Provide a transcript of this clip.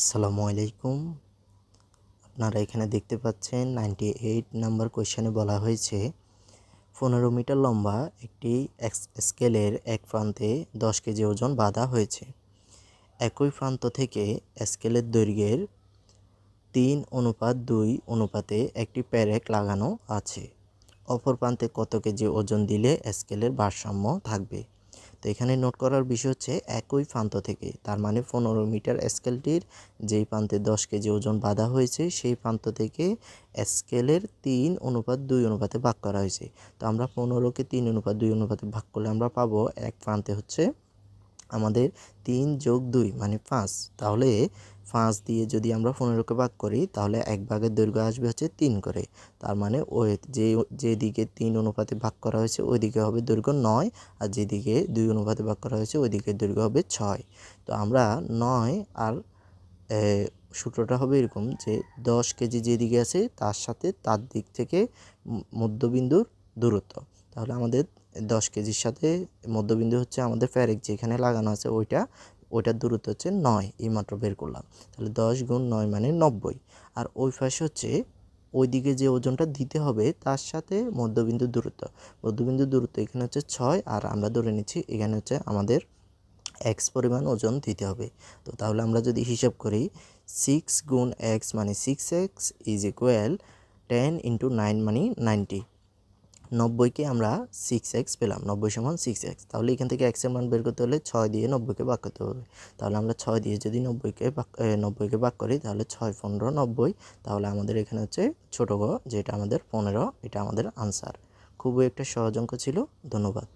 আসসালামু আলাইকুম। আপনারা এখানে দেখতে পাচ্ছেন 98 নাম্বার কোয়েশ্চেনে বলা হয়েছে 15 মিটার লম্বা একটি স্কেলের এক প্রান্তে 10 কেজি ওজন বাঁধা হয়েছে। একই প্রান্ত থেকে স্কেলের দৈর্ঘ্যের 3:2 অনুপাতে একটি প্যারেক লাগানো আছে। অপর প্রান্তে কত কেজি ওজন দিলে স্কেলের ভারসাম্য থাকবে? তো এখানে নোট করার বিষয় হচ্ছে একই প্রান্ত থেকে, তার মানে 15 মিটার স্কেলটির যেই প্রান্তে 10 কেজি ওজন বাঁধা হয়েছে সেই প্রান্ত থেকে স্কেলের 3:2 অনুপাতে ভাগ করা হয়েছে। তো আমরা 15কে 3:2 অনুপাতে ভাগ করলে আমরা পাবো এক প্রান্তে হচ্ছে আমাদের 3 + 2 মানে 5। তাহলে 5 দিয়ে যদি আমরা 15কে ভাগ করি তাহলে এক ভাগের দৈর্ঘ্য আসবে হচ্ছে 3 করে। তার মানে ওই যেদিকে 3 অনুপাতে ভাগ করা হয়েছে ওইদিকে হবে দৈর্ঘ্য 9, আর যেদিকে 2 অনুপাতে ভাগ করা হয়েছে ওইদিকে দৈর্ঘ্য হবে 6। তো আমরা 9 আর সূত্রটা হবে এরকম যে 10 কেজি যেদিকে আছে তার সাথে তার দিক থেকে মধ্যবিন্দুর দূরত্ব। তাহলে আমাদের 10 কেজির সাথে মধ্যবিন্দু হচ্ছে আমাদের প্যারেক যেখানে লাগানো আছে ওইটার দূরত্ব হচ্ছে 9, এইমাত্র বের করলাম। তাহলে 10 × 9 মানে 90। আর ওই পাশে হচ্ছে ওইদিকে যে ওজনটা দিতে হবে তার সাথে মধ্যবিন্দুর দূরত্ব এখানে হচ্ছে 6, আর আমরা ধরে নিচ্ছি এখানে হচ্ছে আমাদের এক্স পরিমাণ ওজন দিতে হবে। তো তাহলে আমরা যদি হিসাব করি 6 × x মানে 6x = 10 × 9 মানে 90। 90কে আমরা 6x পেলাম, 90 = 6x। তাহলে এখান থেকে x এর মান বের করতে হলে 6 দিয়ে 90কে ভাগ করতে হবে। তাহলে আমরা 6 দিয়ে যদি 90কে ভাগ করি তাহলে 6 15 90। তাহলে আমাদের এখানে হচ্ছে ছোট গ যেটা আমাদের 15, এটা আমাদের আনসার। খুবই একটা সহজ অঙ্ক ছিল। ধন্যবাদ।